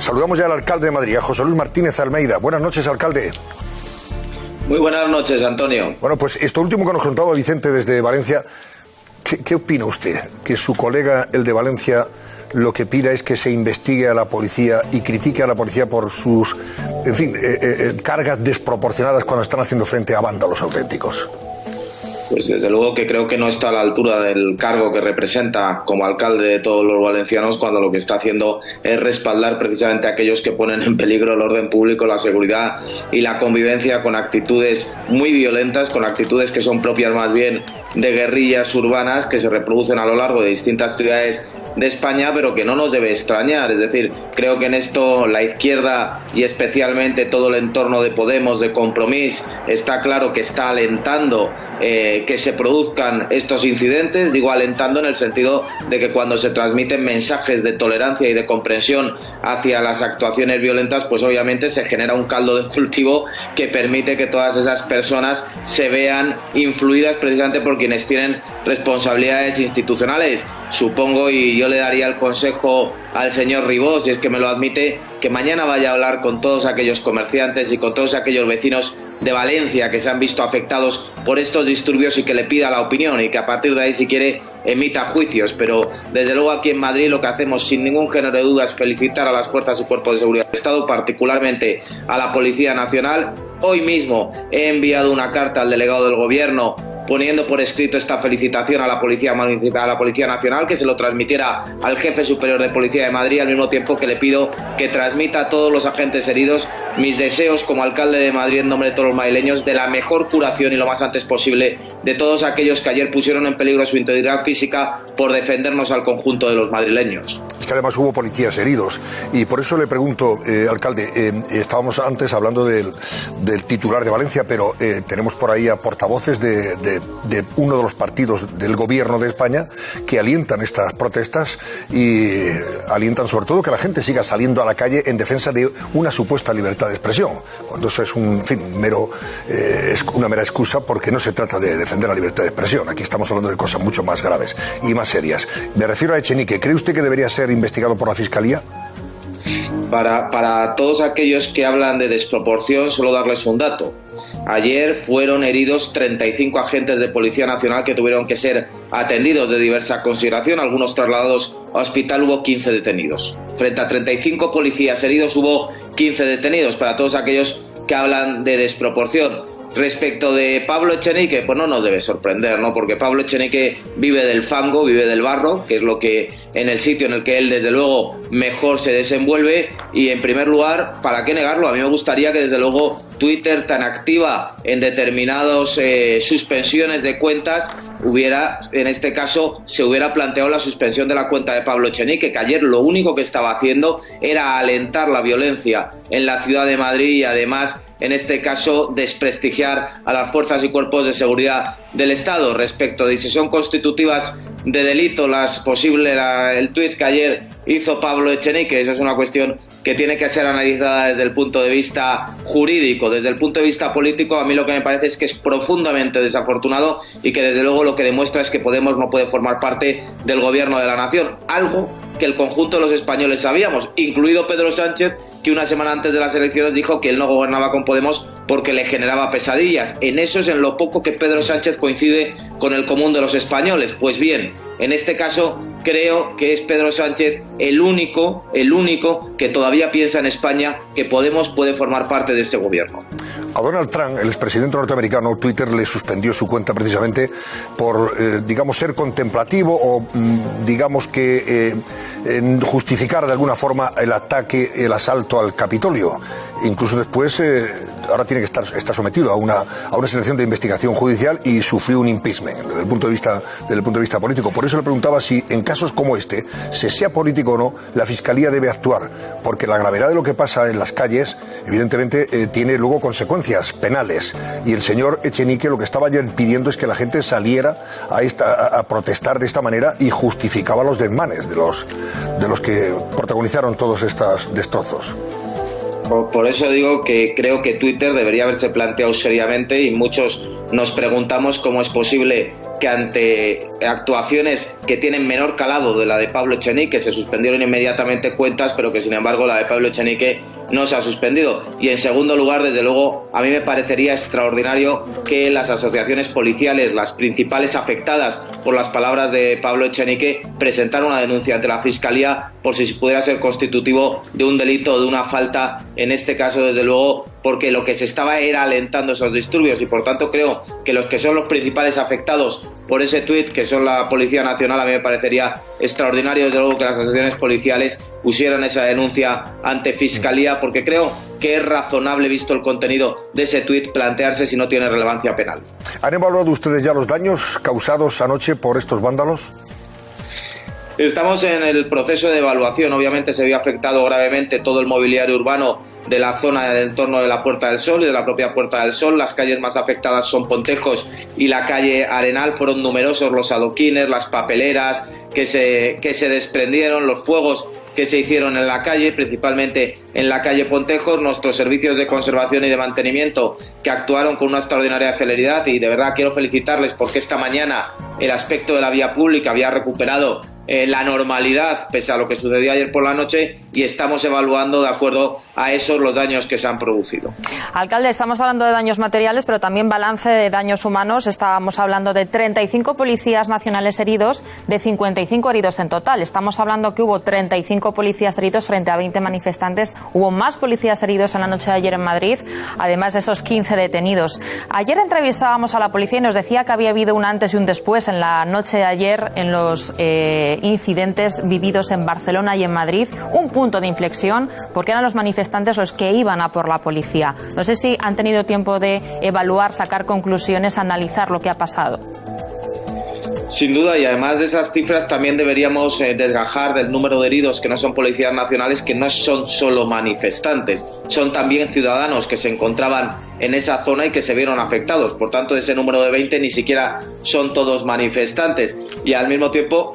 Saludamos ya al alcalde de Madrid, a José Luis Martínez Almeida. Buenas noches, alcalde. Muy buenas noches, Antonio. Bueno, pues esto último que nos contaba Vicente desde Valencia, ¿qué opina usted? Que su colega, el de Valencia, lo que pida es que se investigue a la policía y critique a la policía por sus, en fin, cargas desproporcionadas cuando están haciendo frente a vándalos auténticos. Pues desde luego que creo que no está a la altura del cargo que representa como alcalde de todos los valencianos, cuando lo que está haciendo es respaldar precisamente a aquellos que ponen en peligro el orden público, la seguridad y la convivencia con actitudes muy violentas, con actitudes que son propias más bien de guerrillas urbanas que se reproducen a lo largo de distintas ciudades de España, pero que no nos debe extrañar. Es decir, creo que en esto la izquierda y especialmente todo el entorno de Podemos, de Compromís, está claro que está alentando que se produzcan estos incidentes. Digo alentando en el sentido de que cuando se transmiten mensajes de tolerancia y de comprensión hacia las actuaciones violentas, pues obviamente se genera un caldo de cultivo que permite que todas esas personas se vean influidas precisamente por quienes tienen responsabilidades institucionales. Supongo, y yo le daría el consejo al señor Ribó, si es que me lo admite, que mañana vaya a hablar con todos aquellos comerciantes y con todos aquellos vecinos de Valencia que se han visto afectados por estos disturbios y que le pida la opinión y que a partir de ahí, si quiere, emita juicios. Pero desde luego aquí en Madrid lo que hacemos sin ningún género de dudas es felicitar a las fuerzas y cuerpos de seguridad del Estado, particularmente a la Policía Nacional. Hoy mismo he enviado una carta al delegado del Gobierno poniendo por escrito esta felicitación a la Policía Municipal, a la Policía Nacional, que se lo transmitiera al Jefe Superior de Policía de Madrid, al mismo tiempo que le pido que transmita a todos los agentes heridos mis deseos como alcalde de Madrid en nombre de todos los madrileños de la mejor curación y lo más antes posible de todos aquellos que ayer pusieron en peligro su integridad física por defendernos al conjunto de los madrileños. Es que además hubo policías heridos y por eso le pregunto, alcalde, estábamos antes hablando del titular de Valencia, pero tenemos por ahí a portavoces de uno de los partidos del gobierno de España que alientan estas protestas y alientan sobre todo que la gente siga saliendo a la calle en defensa de una supuesta libertad de expresión, cuando eso es una mera excusa, porque no se trata de defender la libertad de expresión. Aquí estamos hablando de cosas mucho más graves y más serias. Me refiero a Echenique. ¿Cree usted que debería ser investigado por la Fiscalía? Para todos aquellos que hablan de desproporción, solo darles un dato. Ayer fueron heridos 35 agentes de Policía Nacional que tuvieron que ser atendidos de diversa consideración, algunos trasladados a hospital. Hubo 15 detenidos. Frente a 35 policías heridos hubo 15 detenidos. Para todos aquellos que hablan de desproporción. Respecto de Pablo Echenique, pues no nos debe sorprender, ¿no? Porque Pablo Echenique vive del fango, vive del barro, que es lo que en el sitio en el que él desde luego mejor se desenvuelve. Y en primer lugar, ¿para qué negarlo? A mí me gustaría que desde luego Twitter, tan activa en determinadas suspensiones de cuentas, en este caso se hubiera planteado la suspensión de la cuenta de Pablo Echenique, que ayer lo único que estaba haciendo era alentar la violencia en la ciudad de Madrid y además, en este caso, desprestigiar a las fuerzas y cuerpos de seguridad del Estado. Respecto de si son constitutivas de delito el tuit que ayer hizo Pablo Echenique, eso es una cuestión que tiene que ser analizada desde el punto de vista jurídico. Desde el punto de vista político, a mí lo que me parece es que es profundamente desafortunado y que desde luego lo que demuestra es que Podemos no puede formar parte del gobierno de la nación, algo que el conjunto de los españoles sabíamos, incluido Pedro Sánchez, que una semana antes de las elecciones dijo que él no gobernaba con Podemos porque le generaba pesadillas. En eso es en lo poco que Pedro Sánchez coincide con el común de los españoles. Pues bien, en este caso creo que es Pedro Sánchez el único que todavía piensa en España que Podemos puede formar parte de ese gobierno. A Donald Trump, el expresidente norteamericano, Twitter le suspendió su cuenta precisamente por, ser contemplativo o, justificar de alguna forma el ataque, el asalto al Capitolio. Incluso después, ahora está sometido a una selección de investigación judicial y sufrió un impeachment desde el punto de vista político. Por eso le preguntaba si en casos como este, sea político o no, la Fiscalía debe actuar, porque la gravedad de lo que pasa en las calles, evidentemente, tiene luego consecuencias penales. Y el señor Echenique lo que estaba ayer pidiendo es que la gente saliera a protestar de esta manera y justificaba los desmanes de los que protagonizaron todos estos destrozos. Por eso digo que creo que Twitter debería haberse planteado seriamente, y muchos nos preguntamos cómo es posible que ante actuaciones que tienen menor calado de la de Pablo Echenique se suspendieron inmediatamente cuentas, pero que sin embargo la de Pablo Echenique no se ha suspendido. Y en segundo lugar, desde luego, a mí me parecería extraordinario que las asociaciones policiales, las principales afectadas por las palabras de Pablo Echenique, presentaran una denuncia ante la Fiscalía por si pudiera ser constitutivo de un delito o de una falta, en este caso, desde luego, porque lo que se estaba era alentando esos disturbios y por tanto creo que los que son los principales afectados por ese tuit, que son la Policía Nacional, a mí me parecería extraordinario desde luego que las asociaciones policiales pusieran esa denuncia ante Fiscalía, porque creo que es razonable, visto el contenido de ese tuit, plantearse si no tiene relevancia penal. ¿Han evaluado ustedes ya los daños causados anoche por estos vándalos? Estamos en el proceso de evaluación. Obviamente se vio afectado gravemente todo el mobiliario urbano de la zona del entorno de la Puerta del Sol y de la propia Puerta del Sol. Las calles más afectadas son Pontejos y la calle Arenal. Fueron numerosos los adoquines, las papeleras que se desprendieron, los fuegos que se hicieron en la calle, principalmente en la calle Pontejos. Nuestros servicios de conservación y de mantenimiento, que actuaron con una extraordinaria celeridad, y de verdad quiero felicitarles porque esta mañana el aspecto de la vía pública había recuperado la normalidad pese a lo que sucedió ayer por la noche, y estamos evaluando de acuerdo a esos los daños que se han producido. Alcalde, estamos hablando de daños materiales, pero también balance de daños humanos. Estábamos hablando de 35 policías nacionales heridos, de 55 heridos en total. Estamos hablando que hubo 35 policías heridos frente a 20 manifestantes. Hubo más policías heridos en la noche de ayer en Madrid, además de esos 15 detenidos. Ayer entrevistábamos a la policía y nos decía que había habido un antes y un después en la noche de ayer en los incidentes vividos en Barcelona y en Madrid, un punto de inflexión, porque eran los manifestantes los que iban a por la policía. No sé si han tenido tiempo de evaluar, sacar conclusiones, analizar lo que ha pasado. Sin duda, y además de esas cifras también deberíamos desgajar del número de heridos que no son policías nacionales, que no son solo manifestantes, son también ciudadanos que se encontraban en esa zona y que se vieron afectados. Por tanto, de ese número de 20 ni siquiera son todos manifestantes. Y al mismo tiempo,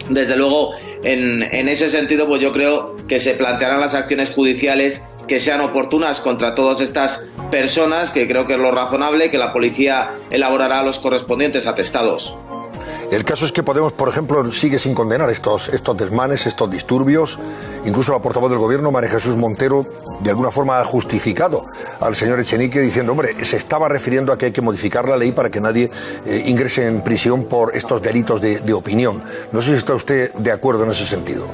desde luego, en ese sentido, pues yo creo que se plantearán las acciones judiciales que sean oportunas contra todas estas personas, que creo que es lo razonable, que la policía elaborará los correspondientes atestados. El caso es que Podemos, por ejemplo, sigue sin condenar estos desmanes, estos disturbios. Incluso la portavoz del Gobierno, María Jesús Montero, de alguna forma ha justificado al señor Echenique diciendo, hombre, se estaba refiriendo a que hay que modificar la ley para que nadie ingrese en prisión por estos delitos de opinión. No sé si está usted de acuerdo en ese sentido.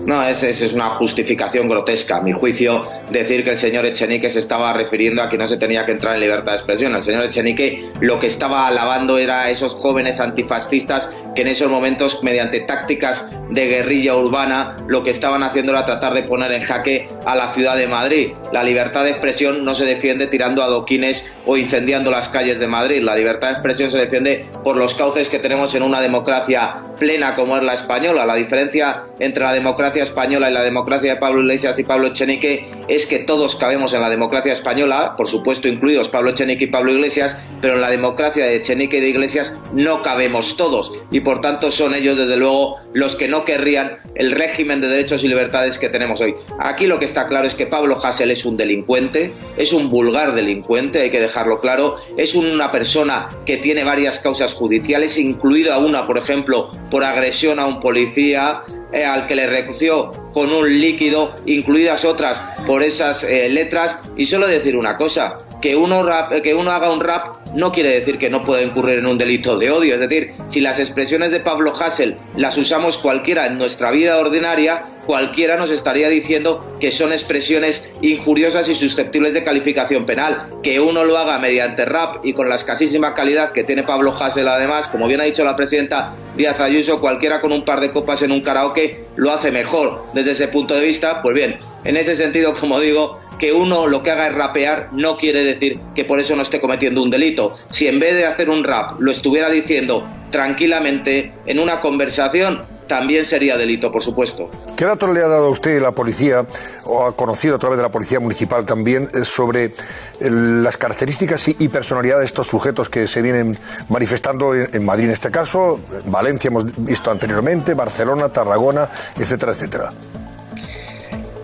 No, es una justificación grotesca. A mi juicio, decir que el señor Echenique se estaba refiriendo a que no se tenía que entrar en libertad de expresión. El señor Echenique lo que estaba alabando era a esos jóvenes antifascistas que en esos momentos, mediante tácticas de guerrilla urbana, lo que estaban haciendo era tratar de poner en jaque a la ciudad de Madrid. La libertad de expresión no se defiende tirando adoquines o incendiando las calles de Madrid. La libertad de expresión se defiende por los cauces que tenemos en una democracia plena como es la española. La diferencia entre la democracia española y la democracia de Pablo Iglesias y Pablo Echenique es que todos cabemos en la democracia española, por supuesto incluidos Pablo Echenique y Pablo Iglesias, pero en la democracia de Echenique y de Iglesias no cabemos todos, y por tanto son ellos desde luego los que no querrían el régimen de derechos y libertades que tenemos hoy. Aquí lo que está claro es que Pablo Hasél es un delincuente, es un vulgar delincuente, hay que dejarlo claro, es una persona que tiene varias causas judiciales, incluida una, por ejemplo, por agresión a un policía, al que le recoció con un líquido, incluidas otras por esas letras. Y solo decir una cosa, que uno haga un rap no quiere decir que no pueda incurrir en un delito de odio. Es decir, si las expresiones de Pablo Hasél las usamos cualquiera en nuestra vida ordinaria, cualquiera nos estaría diciendo que son expresiones injuriosas y susceptibles de calificación penal. Que uno lo haga mediante rap y con la escasísima calidad que tiene Pablo Hasél, además, como bien ha dicho la presidenta Díaz Ayuso, cualquiera con un par de copas en un karaoke lo hace mejor. Desde ese punto de vista, pues bien, en ese sentido, como digo, que uno lo que haga es rapear no quiere decir que por eso no esté cometiendo un delito. Si en vez de hacer un rap lo estuviera diciendo tranquilamente en una conversación, también sería delito, por supuesto. ¿Qué datos le ha dado a usted la policía, o ha conocido a través de la policía municipal también, sobre las características y personalidad de estos sujetos que se vienen manifestando en Madrid en este caso, en Valencia hemos visto anteriormente, Barcelona, Tarragona, etcétera, etcétera?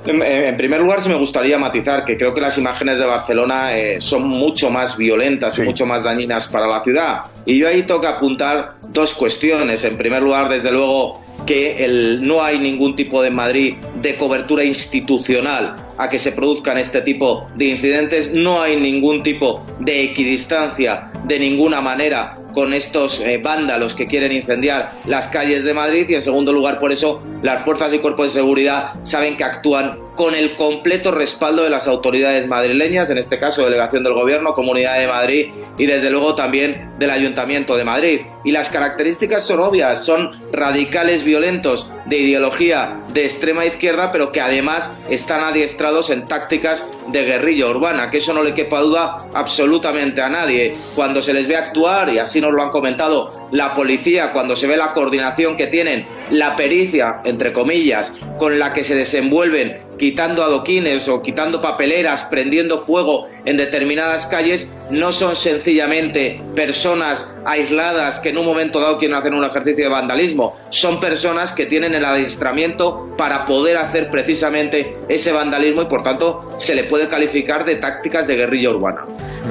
En primer lugar, sí me gustaría matizar que creo que las imágenes de Barcelona son mucho más violentas y mucho más dañinas para la ciudad. Y yo ahí tengo que apuntar dos cuestiones. En primer lugar, desde luego, que no hay ningún tipo de Madrid de cobertura institucional a que se produzcan este tipo de incidentes. No hay ningún tipo de equidistancia de ninguna manera con estos vándalos que quieren incendiar las calles de Madrid. Y en segundo lugar, por eso las fuerzas y cuerpos de seguridad saben que actúan con el completo respaldo de las autoridades madrileñas, en este caso delegación del Gobierno, Comunidad de Madrid y desde luego también del Ayuntamiento de Madrid. Y las características son obvias, son radicales violentos de ideología de extrema izquierda, pero que además están adiestrados en tácticas de guerrilla urbana, que eso no le quepa duda absolutamente a nadie. Cuando se les ve actuar, y así nos lo han comentado la policía, cuando se ve la coordinación que tienen, la pericia, entre comillas, con la que se desenvuelven quitando adoquines o quitando papeleras, prendiendo fuego en determinadas calles, no son sencillamente personas aisladas que en un momento dado quieren hacer un ejercicio de vandalismo, son personas que tienen el adiestramiento para poder hacer precisamente ese vandalismo y por tanto se le puede calificar de tácticas de guerrilla urbana.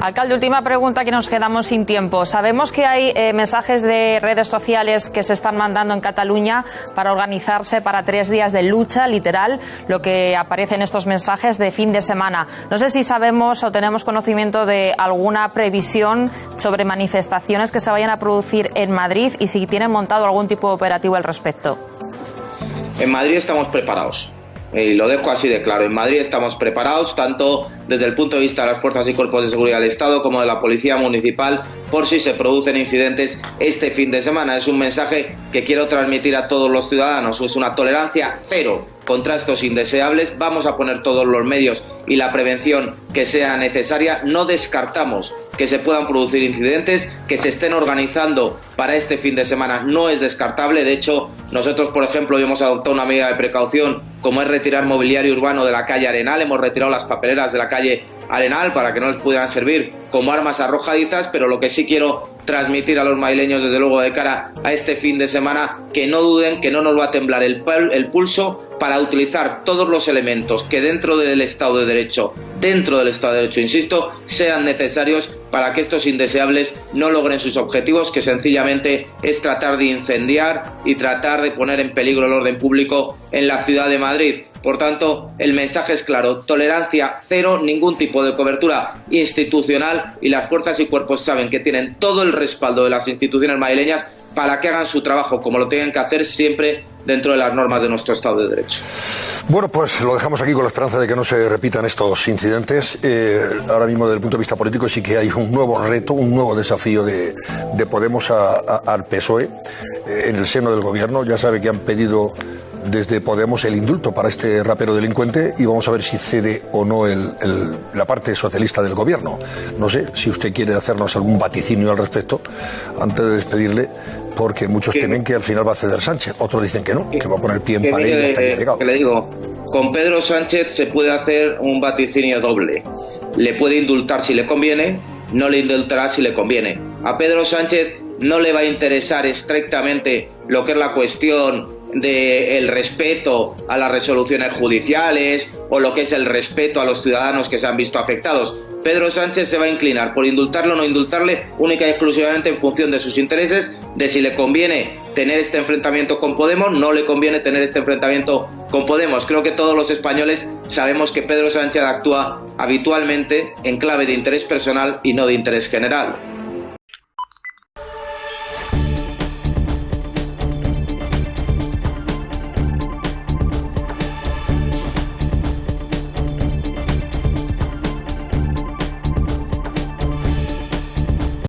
Alcalde, última pregunta, que nos quedamos sin tiempo. Sabemos que hay mensajes de redes sociales que se están mandando en Cataluña para organizarse para 3 días de lucha, literal, lo que aparece en estos mensajes de fin de semana. No sé si sabemos o tenemos conocimiento de alguna previsión sobre manifestaciones que se vayan a producir en Madrid y si tienen montado algún tipo de operativo al respecto. En Madrid estamos preparados. Y lo dejo así de claro, en Madrid estamos preparados tanto desde el punto de vista de las fuerzas y cuerpos de seguridad del Estado como de la Policía Municipal por si se producen incidentes este fin de semana. Es un mensaje que quiero transmitir a todos los ciudadanos, es una tolerancia cero contra estos indeseables. Vamos a poner todos los medios y la prevención que sea necesaria. No descartamos que se puedan producir incidentes, que se estén organizando para este fin de semana no es descartable. De hecho, nosotros, por ejemplo, hemos adoptado una medida de precaución como es retirar mobiliario urbano de la calle Arenal. Hemos retirado las papeleras de la calle Arenal para que no les pudieran servir como armas arrojadizas, pero lo que sí quiero transmitir a los madrileños, desde luego, de cara a este fin de semana, que no duden, que no nos va a temblar el pulso para utilizar todos los elementos que dentro del Estado de Derecho, insisto, sean necesarios para que estos indeseables no logren sus objetivos, que sencillamente es tratar de incendiar y tratar de poner en peligro el orden público en la ciudad de Madrid. Por tanto, el mensaje es claro, tolerancia cero, ningún tipo de cobertura institucional y las fuerzas y cuerpos saben que tienen todo el respaldo de las instituciones madrileñas para que hagan su trabajo como lo tienen que hacer siempre dentro de las normas de nuestro Estado de Derecho. Bueno, pues lo dejamos aquí con la esperanza de que no se repitan estos incidentes. Ahora mismo, desde el punto de vista político, sí que hay un nuevo reto, un nuevo desafío de Podemos al PSOE en el seno del gobierno. Ya sabe que han pedido desde Podemos el indulto para este rapero delincuente y vamos a ver si cede o no la parte socialista del gobierno. No sé si usted quiere hacernos algún vaticinio al respecto antes de despedirle, porque muchos temen que al final va a ceder Sánchez, otros dicen que no, que va a poner pie en pared y ya estaría llegado. Que le digo, con Pedro Sánchez se puede hacer un vaticinio doble. Le puede indultar si le conviene, no le indultará si le conviene. A Pedro Sánchez no le va a interesar estrictamente lo que es la cuestión del respeto a las resoluciones judiciales o lo que es el respeto a los ciudadanos que se han visto afectados. Pedro Sánchez se va a inclinar por indultarlo o no indultarle única y exclusivamente en función de sus intereses, de si le conviene tener este enfrentamiento con Podemos, no le conviene tener este enfrentamiento con Podemos. Creo que todos los españoles sabemos que Pedro Sánchez actúa habitualmente en clave de interés personal y no de interés general.